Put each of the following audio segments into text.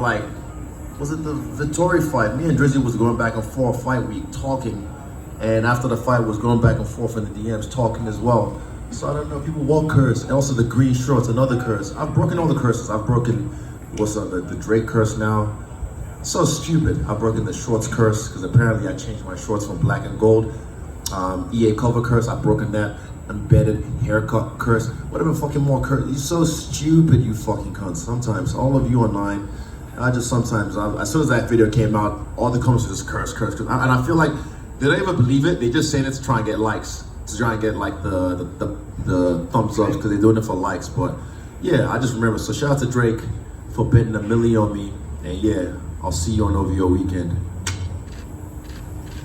like, was it the Vittori fight? Me and Drizzy was going back and forth fight week talking, and after the fight was going back and forth in the DMs talking as well. So I don't know, people will curse, and also the green shorts, another curse. I've broken all the curses. I've broken, the Drake curse now. So stupid. I've broken the shorts curse, because apparently I changed my shorts from black and gold. EA cover curse, I've broken that. Embedded haircut curse, whatever fucking more curse. You're so stupid, you fucking cunts. Sometimes, all of you online, I just sometimes, as soon as that video came out, all the comments were just curse. And I feel like, they don't even believe it, they just saying it to try and get likes. To try and get like the thumbs ups, because they're doing it for likes. But yeah, I just remember, so shout out to Drake for betting $1 million on me. And yeah, I'll see you on OVO weekend.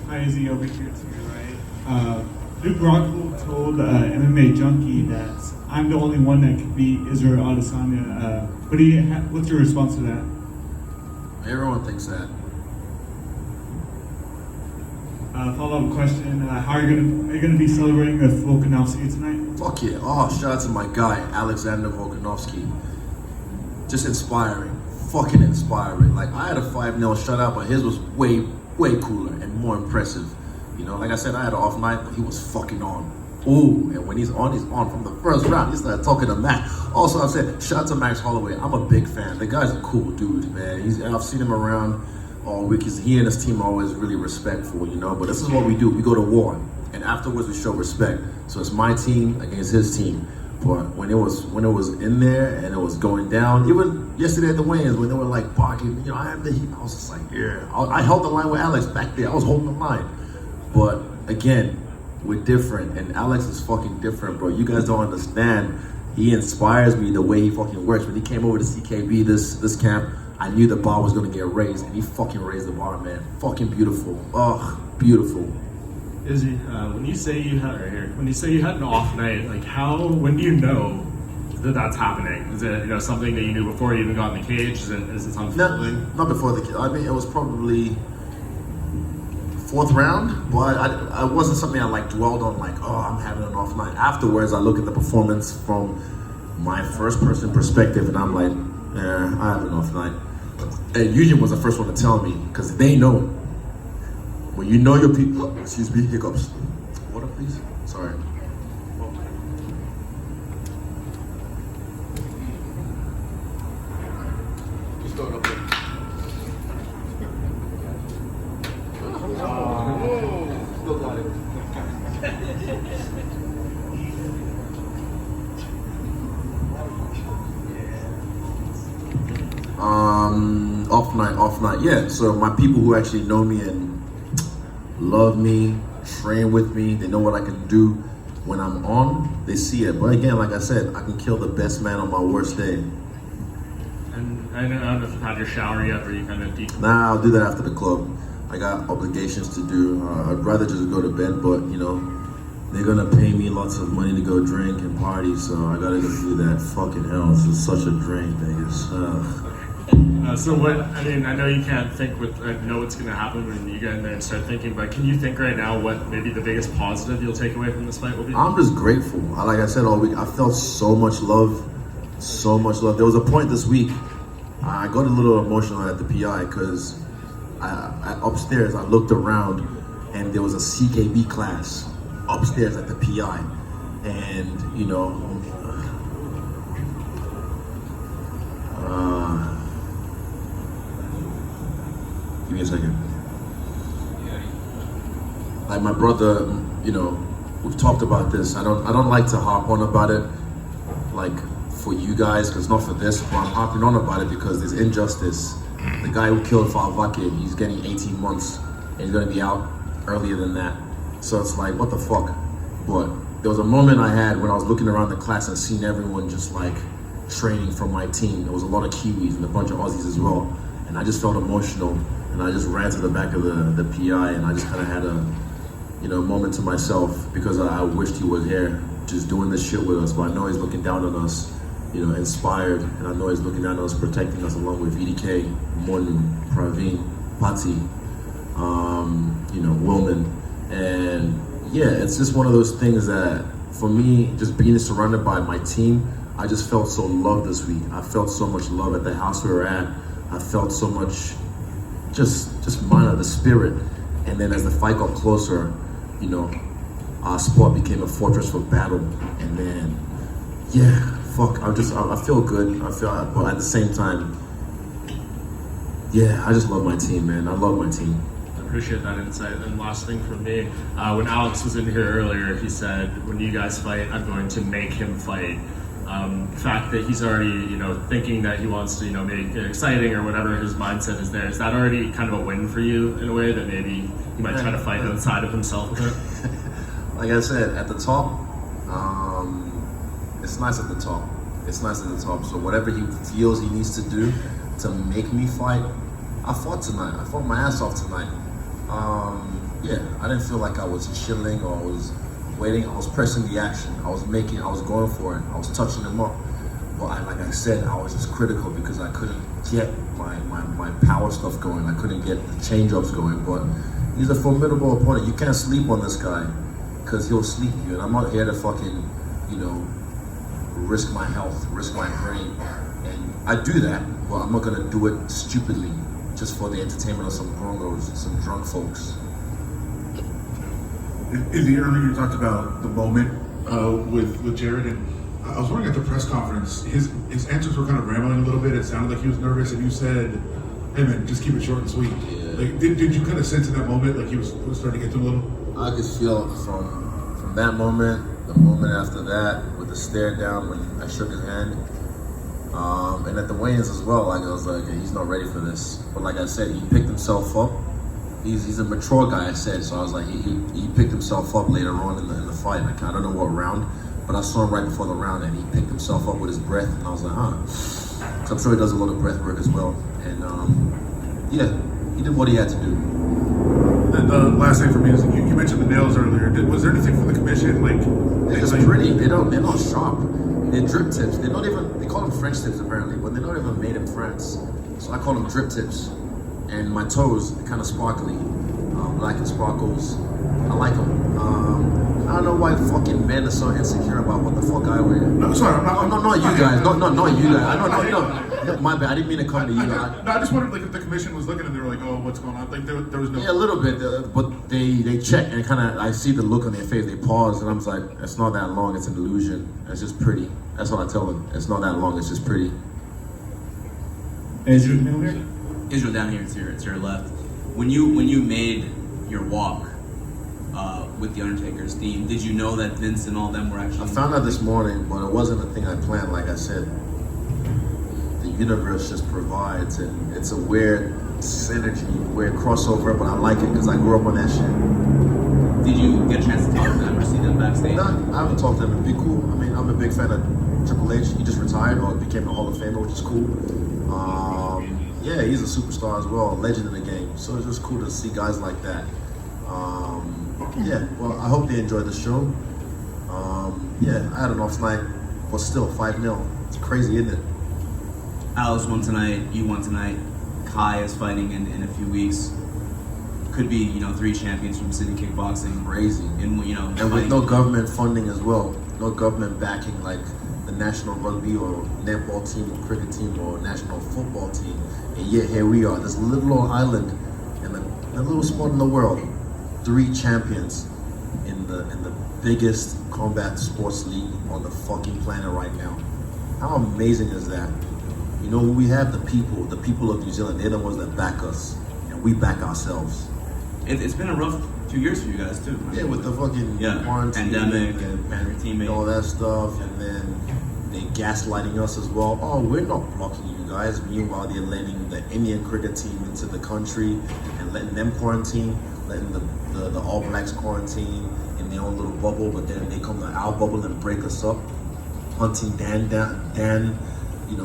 Hi, Izzy, over here to your right. Luke Rockhold told MMA Junkie that I'm the only one that could beat Isreal Adesanya. What's your response to that? Everyone thinks that. Follow-up question: are you gonna be celebrating with Volkanovski tonight? Fuck yeah! Oh, shout out to my guy Alexander Volkanovski. Just inspiring, fucking inspiring. Like I had a 5-0 shutout, but his was way cooler and more impressive. You know, like I said, I had an off night, but he was fucking on. Ooh, and when he's on from the first round. He started talking to Max. Also, I said, shout out to Max Holloway. I'm a big fan. The guy's a cool dude, man. I've seen him around all week. He and his team are always really respectful, you know. But this is what we do. We go to war, and afterwards we show respect. So it's my team against his team. But when it was in there and it was going down, even yesterday at the weigh-ins when they were like barking, you know, I am the heat. I was just like, yeah. I held the line with Alex back there. I was holding the line. But again, we're different, and Alex is fucking different, bro. You guys don't understand. He inspires me the way he fucking works. When he came over to CKB this camp, I knew the bar was gonna get raised, and he fucking raised the bar, man. Fucking beautiful. Ugh, beautiful. Izzy, when you say you had an off night, like when do you know that that's happening? Is it something that you knew before you even got in the cage? Is it unfolding? Not before the cage. I mean, it was probably 4th round, but I wasn't something I like dwelled on, like, oh, I'm having an off night. Afterwards, I look at the performance from my first person perspective, and I'm like, I have an off night. And Eugene was the first one to tell me, because they know. When you know your people, excuse me, hiccups. Water, please. Sorry. Just throw it up there. Still got it. Off night, yeah. So my people who actually know me and love me, train with me, they know what I can do when I'm on, they see it. But again, like I said, I can kill the best man on my worst day. And I don't know if you've had your shower yet, or you kind of deep. Nah, I'll do that after the club. I got obligations to do. I'd rather just go to bed, but you know, they're gonna pay me lots of money to go drink and party, so I gotta go do that. Fucking hell, this is such a drink, Vegas. So what, I know you can't know what's gonna happen when you get in there and start thinking, but can you think right now what maybe the biggest positive you'll take away from this fight will be? I'm just grateful. Like I said all week, I felt so much love. There was a point this week, I got a little emotional at the PI, because upstairs I looked around and there was a CKB class upstairs at the PI, and you know, give me a second. Like my brother, you know, we've talked about this. I don't like to harp on about it, like for you guys, because not for this, but I'm harping on about it because there's injustice. The guy who killed Falvake, he's getting 18 months, and he's gonna be out earlier than that. So it's like, what the fuck? But there was a moment I had when I was looking around the class and seeing everyone just like training from my team. There was a lot of Kiwis and a bunch of Aussies as well. And I just felt emotional, and I just ran to the back of the PI, and I just kind of had a moment to myself, because I wished he was here just doing this shit with us. But I know he's looking down on us, inspired, and I know he's looking down on us, protecting us, along with EDK, Monu, Praveen, Pati, Wilman. And yeah, it's just one of those things that, for me, just being surrounded by my team, I just felt so loved this week. I felt so much love at the house we were at. I felt so much, just mind of the spirit. And then as the fight got closer, you know, our sport became a fortress for battle. And then, yeah, fuck, I feel good. But at the same time, yeah, I just love my team, man. I love my team. I appreciate that insight. And last thing from me, when Alex was in here earlier, he said, when you guys fight, I'm going to make him fight. The fact that he's already, you know, thinking that he wants to, you know, make it exciting or whatever his mindset is there, is that already kind of a win for you in a way that maybe he might try to fight outside of himself with it? Like I said, at the top, it's nice at the top. It's nice at the top. So whatever he feels he needs to do to make me fight, I fought tonight. I fought my ass off tonight. Yeah, I didn't feel like I was chilling or I was waiting. I was pressing the action. I was going for it. I was touching him up. But like I said, I was just critical because I couldn't get my power stuff going. I couldn't get the change-ups going. But he's a formidable opponent. You can't sleep on this guy because he'll sleep you. And I'm not here to fucking, you know, risk my health, risk my brain. And I do that, but I'm not gonna do it stupidly just for the entertainment of some grongos, some drunk folks. Izzy, earlier you talked about the moment with Jared, and I was wondering at the press conference, his answers were kind of rambling a little bit. It sounded like he was nervous, and you said, "Hey man, just keep it short and sweet." Yeah. Like, did you kind of sense in that moment like he was starting to get to him a little? I could feel it from that moment, the moment after that, with the stare down when I shook his hand, and at the weigh-ins as well. Like I was like, okay, he's not ready for this. But like I said, he picked himself up. He's a mature guy, I said. So I was like, he picked himself up later on in the fight. Like, I don't know what round, but I saw him right before the round, and he picked himself up with his breath, and I was like, huh. So I'm sure he does a lot of breath work as well. And yeah, he did what he had to do. And the last thing for me is you mentioned the nails earlier. Was there anything from the commission like? They're just pretty. They're not sharp. They're drip tips. They're not even. They call them French tips apparently, but they're not even made in France. So I call them drip tips. And my toes, they're kind of sparkly, black and sparkles. I like them. I don't know why fucking men are so insecure about what the fuck I wear. No, sorry, I'm not you guys. Not you guys. I don't know. My bad. I didn't mean to come to you. I just wondered like if the commission was looking and they were like, oh, what's going on? Like there was no. Yeah, a little bit, but they check and kind of I see the look on their face. They pause and I'm like, it's not that long. It's an illusion. It's just pretty. That's what I tell them. It's not that long. It's just pretty. Israel here? Israel down here, it's your left. When you made your walk with the Undertaker's theme, did you know that Vince and all them were actually? I found out this morning, but it wasn't a thing I planned. Like I said, the universe just provides, and it's a weird synergy, weird crossover. But I like it because I grew up on that shit. Did you get a chance to talk to them or see them backstage? No, I haven't talked to them. It'd be cool. I mean, I'm a big fan of Triple H. He just retired or became a Hall of Famer, which is cool. Yeah, he's a superstar as well, a legend in the game. So it's just cool to see guys like that. Yeah, well, I hope they enjoyed the show. Yeah, I had an off night, but still 5-0. It's crazy, isn't it? Alex won tonight. You won tonight. Kai is fighting in a few weeks. Could be 3 champions from City Kickboxing. Crazy. And and with no government funding as well, no government backing like the national rugby or netball team or cricket team or national football team. And yet here we are, this little old island in a little spot in the world, 3 champions in the biggest combat sports league on the fucking planet right now. How amazing is that? You know who we have? The people of New Zealand. They're the ones that back us, and we back ourselves. It's been a rough few years for you guys too. Yeah, with the fucking quarantine pandemic and your teammates, all that stuff, and then they gaslighting us as well. Oh, we're not blocking you guys. Meanwhile, they're letting the Indian cricket team into the country and letting them quarantine, letting the All Blacks quarantine in their own little bubble. But then they come to our bubble and break us up, hunting Dan.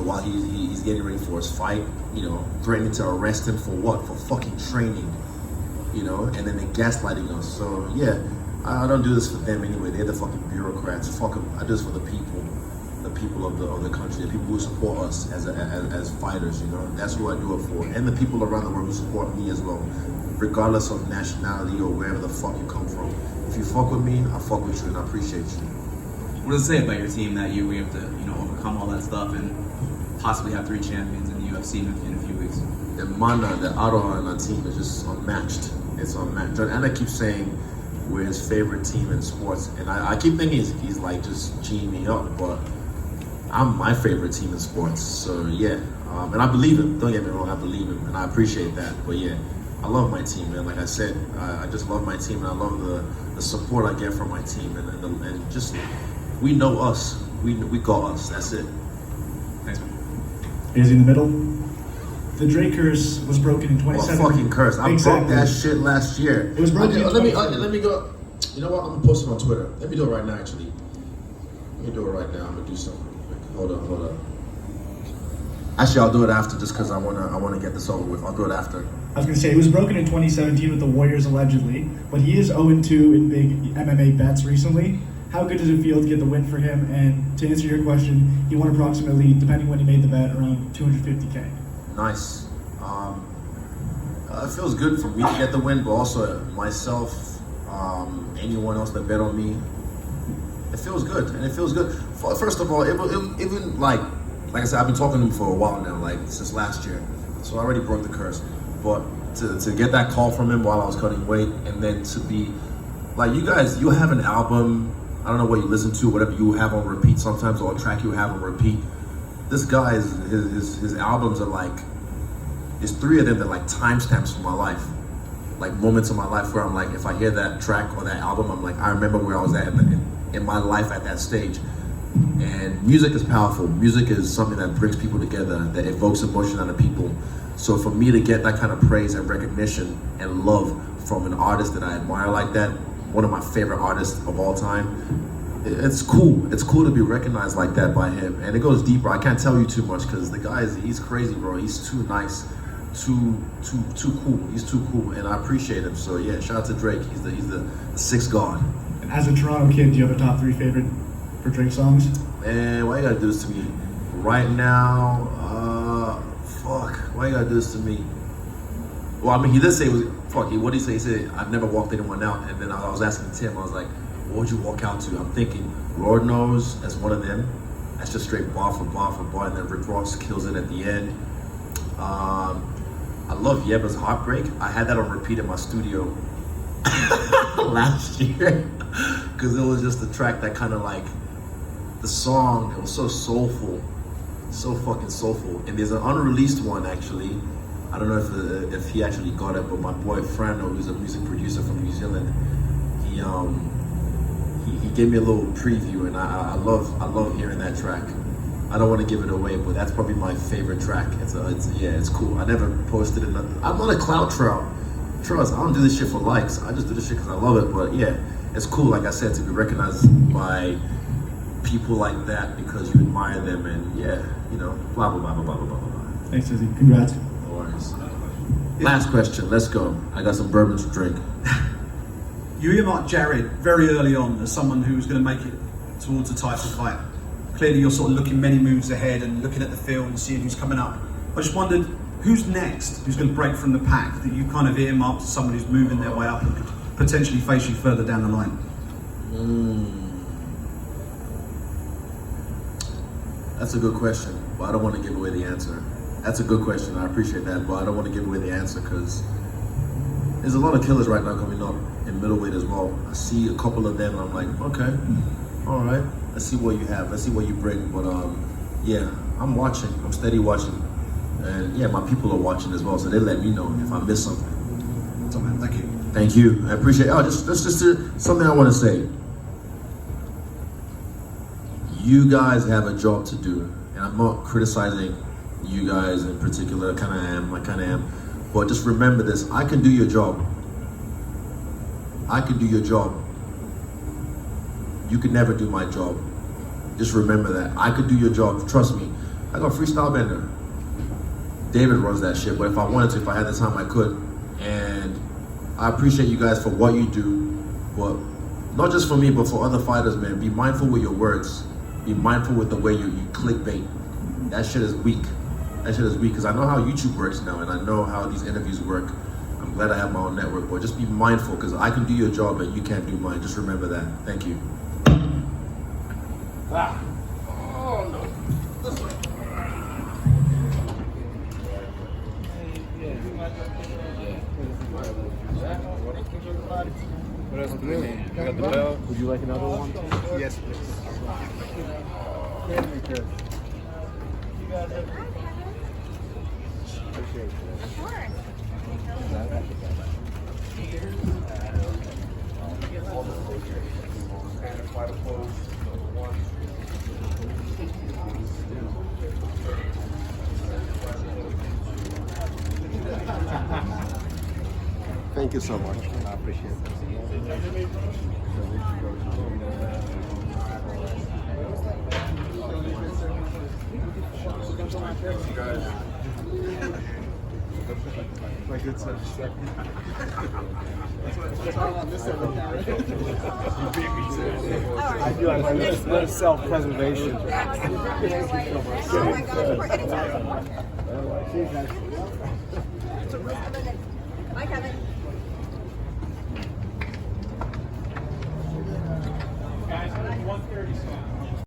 While he's getting ready for his fight. Threatening to arrest him for what? For fucking training. And then they're gaslighting us. So yeah, I don't do this for them anyway. They're the fucking bureaucrats. Fuck them. I do this for the people of the country, the people who support us as fighters. That's who I do it for, and the people around the world who support me as well, regardless of nationality or wherever the fuck you come from. If you fuck with me, I fuck with you, and I appreciate you. What does it say about your team that we have to overcome all that stuff and possibly have 3 champions in the UFC in a few weeks? mana, the aura on our team is just unmatched. It's unmatched. And I keep saying we're his favorite team in sports, and I keep thinking he's like just G'ing me up, but I'm my favorite team in sports. So yeah, and I believe him. Don't get me wrong, I believe him, and I appreciate that. But yeah, I love my team, man. Like I said, I just love my team, and I love the support I get from my team, and just we know us. We got us. That's it. Thanks, man. Is in the middle. The Drake curse was broken in What 2017. fucking curse! I broke that shit last year. It was broken. Let me go. You know what? I'm gonna post it on Twitter. Let me do it right now. Actually, let me do it right now. I'm gonna do something real quick. Hold up. Actually, I'll do it after, just because I wanna get this over with. I'll do it after. I was going to say, it was broken in 2017 with the Warriors allegedly, but he is 0-2 in big MMA bets recently. How good does it feel to get the win for him? And to answer your question, he won approximately, depending when he made the bet, around 250K. Nice. It feels good for me to get the win, but also myself, anyone else that bet on me. It feels good, and it feels good. First of all, even like I said, I've been talking to him for a while now, like since last year. So I already broke the curse. But to get that call from him while I was cutting weight, and then to be like, you guys, you have an album, I don't know what you listen to, whatever you have on repeat sometimes, or a track you have on repeat. This guy, his albums are like, there's 3 of them that are like timestamps for my life. Like moments in my life where I'm like, if I hear that track or that album, I'm like, I remember where I was at in my life at that stage. And music is powerful. Music is something that brings people together, that evokes emotion out of people. So for me to get that kind of praise and recognition and love from an artist that I admire like that, one of my favorite artists of all time, it's cool. It's cool to be recognized like that by him. And it goes deeper. I can't tell you too much because the guy he's crazy, bro. He's too nice, too cool. He's too cool, and I appreciate him. So yeah, shout out to Drake. He's the sixth god. And as a Toronto kid, do you have a top 3 favorite for Drake songs? Man, why you gotta do this to me? Right now, why you gotta do this to me? Well, I mean, he did say, what did he say? He said, I've never walked anyone out. And then I was asking Tim, I was like, what would you walk out to? I'm thinking, Lord knows, as one of them. That's just straight bar for bar, and then Rick Ross kills it at the end. I love Yeba's Heartbreak. I had that on repeat in my studio last year, because it was just a track that kind of like, the song, it was so soulful, so fucking soulful. And there's an unreleased one actually. I don't know if he actually got it, but my boy Frano, who's a music producer from New Zealand, he gave me a little preview, and I love hearing that track. I don't want to give it away, but that's probably my favorite track. It's cool. I never posted it. I'm not a clout trout. Trust, I don't do this shit for likes. I just do this shit because I love it. But yeah, it's cool, like I said, to be recognized by people like that because you admire them, and yeah, you know, blah blah blah blah blah blah blah. Thanks, Izzy. Congrats. No worries. Last question. Let's go. I got some bourbon to drink. You earmarked Jared very early on as someone who was going to make it towards a title fight. Clearly, you're sort of looking many moves ahead and looking at the field and seeing who's coming up. I just wondered, who's next? Who's going to break from the pack that you kind of earmarked as someone who's moving their way up and could potentially face you further down the line? That's a good question, but I don't want to give away the answer. That's a good question. I appreciate that, but I don't want to give away the answer because there's a lot of killers right now coming up in middleweight as well. I see a couple of them, and I'm like, okay, all right. Let's see what you have. Let's see what you bring. But yeah, I'm watching. I'm steady watching, and yeah, my people are watching as well, so they let me know if I miss something. So, man, thank you. Thank you. I appreciate it. Oh, just something I want to say. You guys have a job to do, and I'm not criticizing you guys in particular. I kind of am. But just remember this: I can do your job. I can do your job. You could never do my job. Just remember that. I could do your job. Trust me. I got freestyle bender. David runs that shit, but if I wanted to, if I had the time, I could. And I appreciate you guys for what you do, but not just for me, but for other fighters, man. Be mindful with your words. Be mindful with the way you clickbait. That shit is weak. That shit is weak, because I know how YouTube works now, and I know how these interviews work. I'm glad I have my own network, but just be mindful, because I can do your job, and you can't do mine. Just remember that. Thank you. Oh no. This way. What else do we need? I got the bell. Would you like another one? Yes, please. Of course. Thank you so much. I appreciate it. My good sir. I do have a little of self-preservation. Oh my gosh, we're anytime. Bye, Kevin. Guys, 1:30 slot.